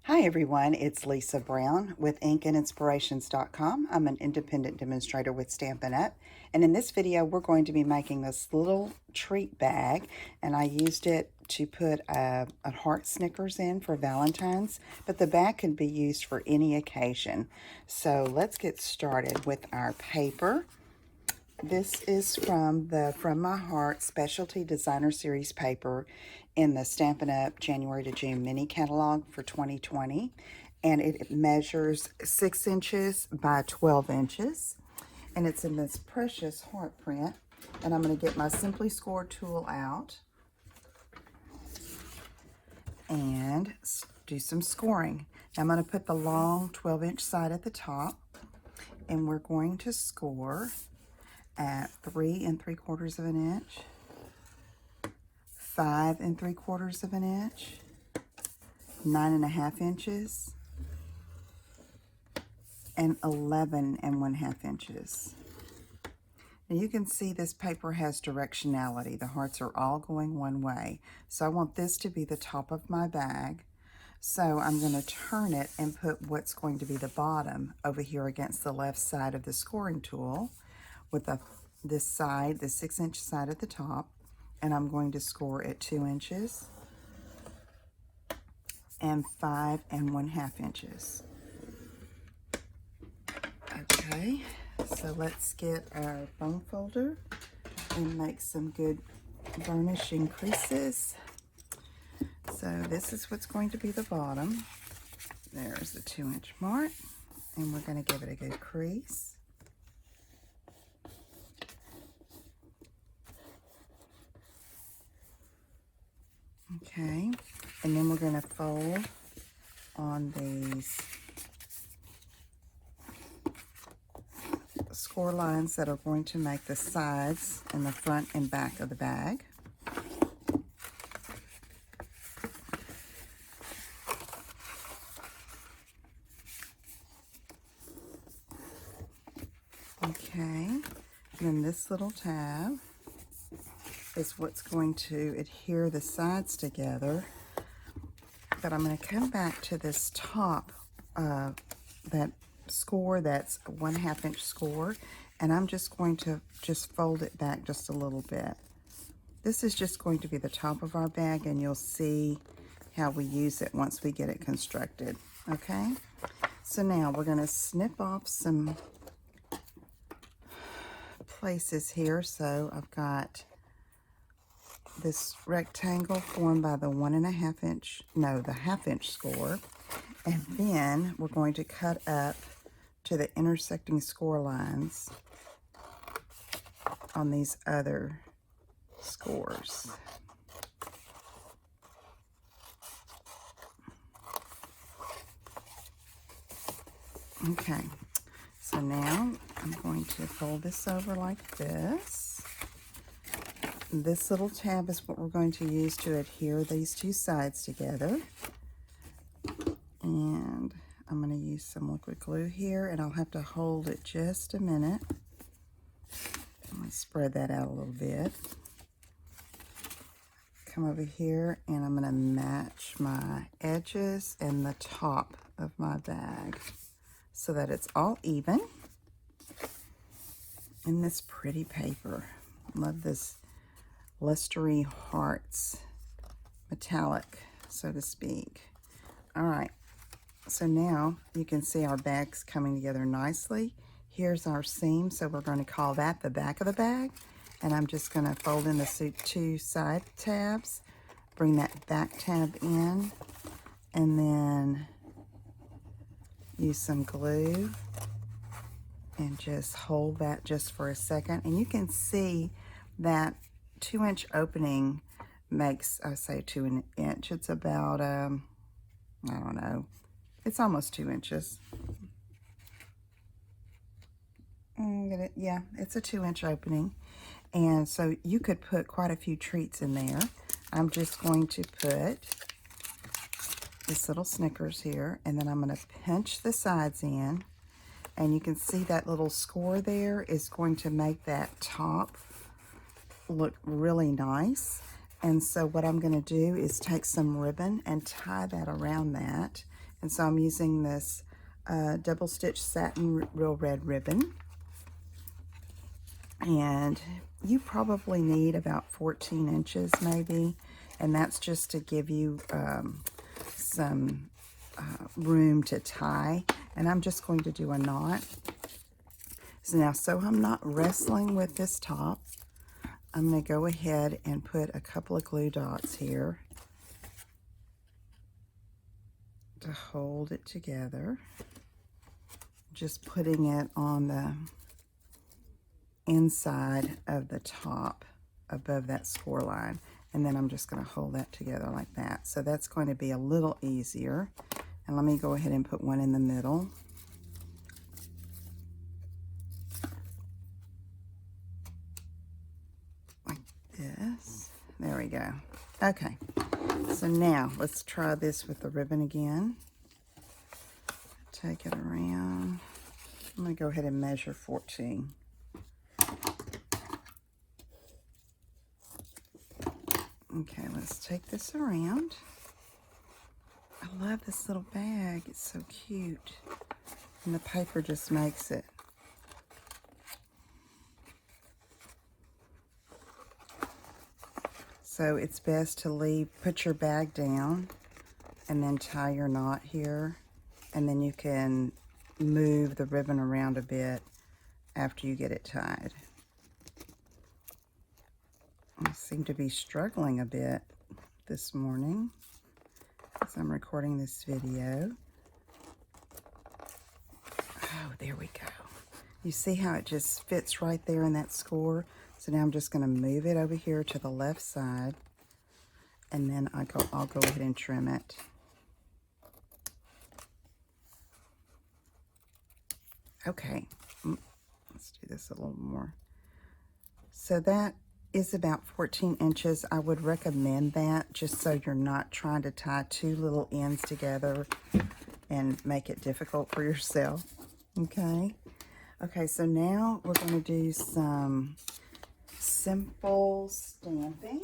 Hi everyone, it's Lisa Brown with InkandInspirations.com. I'm an independent demonstrator with Stampin' Up! And in this video we're going to be making this little treat bag, and I used it to put a heart Snickers in for Valentine's, but the bag can be used for any occasion. So let's get started with our paper. This is from the From My Heart Specialty Designer Series paper in the Stampin' Up! January to June mini catalog for 2020. And it measures 6 inches by 12 inches. And it's in this precious heart print. And I'm going to get my Simply Score tool out and do some scoring. Now I'm going to put the long 12-inch side at the top. And we're going to score at 3 3/4 of an inch, 5 3/4 of an inch, 9 1/2 inches, and 11 1/2 inches. Now you can see this paper has directionality. The hearts are all going one way. So I want this to be the top of my bag. So I'm going to turn it and put what's going to be the bottom over here against the left side of the scoring tool with this side, the 6-inch side at the top, and I'm going to score at 2 inches and 5 1/2 inches. Okay, so let's get our bone folder and make some good burnishing creases. So this is what's going to be the bottom. There's the 2-inch mark, and we're going to give it a good crease. Okay, and then we're going to fold on these score lines that are going to make the sides and the front and back of the bag. Okay, and then this little tab is what's going to adhere the sides together. But I'm going to come back to this top, that score that's a 1/2 inch score, and I'm just going to fold it back just a little bit. This is just going to be the top of our bag, and you'll see how we use it once we get it constructed. Okay, so now we're going to snip off some places here. So I've got this rectangle formed by the 1.5 inch, no, the 1/2 inch score, and then we're going to cut up to the intersecting score lines on these other scores. Okay, so now I'm going to fold this over like this. This little tab is what we're going to use to adhere these two sides together. And I'm going to use some liquid glue here, and I'll have to hold it just a minute. I'm going to spread that out a little bit. Come over here, and I'm going to match my edges and the top of my bag so that it's all even. In this pretty paper. Love this lustery hearts, metallic, so to speak. All right, so now you can see our bag's coming together nicely. Here's our seam, so we're going to call that the back of the bag, and I'm just going to fold in the 2 side tabs, bring that back tab in, and then use some glue and just hold that just for a second. And you can see that 2-inch opening makes, I say 2 inch, it's about, I don't know, it's almost 2 inches. Yeah, it's a 2-inch opening. And so you could put quite a few treats in there. I'm just going to put this little Snickers here, and then I'm going to pinch the sides in. And you can see that little score there is going to make that top look really nice. And so what I'm going to do is take some ribbon and tie that around that, And so I'm using this double stitch satin real red ribbon. And you probably need about 14 inches maybe. And that's just to give you some room to tie. And I'm just going to do a knot. So now, so I'm not wrestling with this top, I'm going to go ahead and put a couple of glue dots here to hold it together. Just putting it on the inside of the top above that score line. And then I'm just going to hold that together like that. So that's going to be a little easier. And let me go ahead and put one in the middle. Like this. There we go. Okay. So now let's try this with the ribbon again. Take it around. I'm going to go ahead and measure 14. Okay, let's take this around. I love this little bag. It's so cute. And the paper just makes it. So it's best to put your bag down and then tie your knot here. And then you can move the ribbon around a bit after you get it tied. I seem to be struggling a bit this morning as I'm recording this video. Oh, there we go. You see how it just fits right there in that score? So now I'm just going to move it over here to the left side, and then I'll go ahead and trim it. Okay, let's do this a little more. So that is about 14 inches. I would recommend that just so you're not trying to tie two little ends together and make it difficult for yourself. Okay. Okay, so now we're going to do some simple stamping.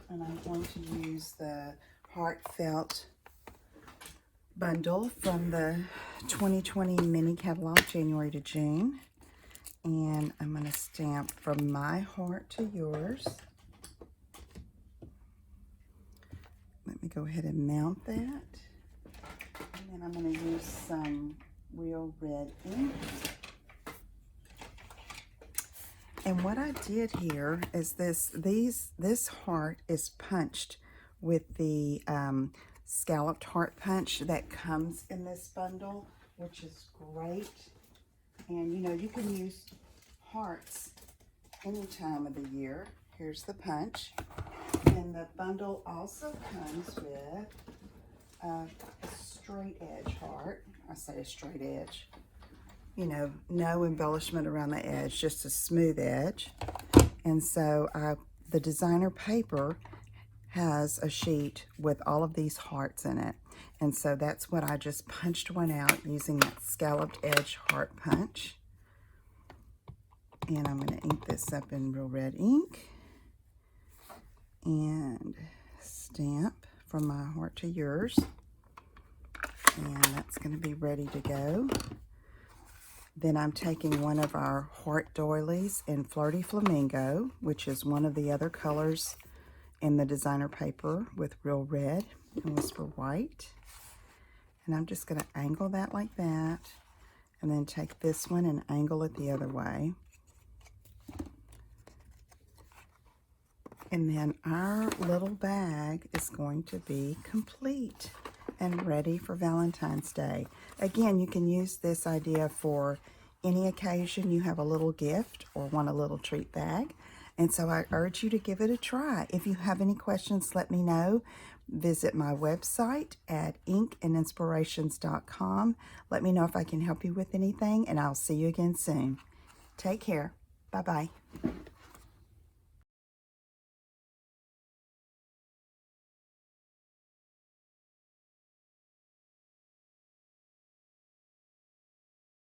And I'm going to use the Heartfelt bundle from the 2020 mini catalog, January to June. And I'm going to stamp From My Heart to Yours. Let me go ahead and mount that. And then I'm going to use some real red ink. And what I did here is this heart is punched with the scalloped heart punch that comes in this bundle, which is great. And you know, you can use hearts any time of the year. Here's the punch. And the bundle also comes with a straight edge heart. I say a straight edge. You know, no embellishment around the edge, just a smooth edge. And so the designer paper has a sheet with all of these hearts in it. And so that's what I just punched one out using that scalloped edge heart punch. And I'm going to ink this up in real red ink. And stamp From My Heart to Yours. And that's going to be ready to go. Then I'm taking one of our heart doilies in Flirty Flamingo, which is one of the other colors in the designer paper with real red and whisper white. And I'm just going to angle that like that, and then take this one and angle it the other way. And then our little bag is going to be complete and ready for Valentine's Day. Again, you can use this idea for any occasion you have a little gift or want a little treat bag. And so I urge you to give it a try. If you have any questions, let me know. Visit my website at inkandinspirations.com. Let me know if I can help you with anything, and I'll see you again soon. Take care. Bye-bye.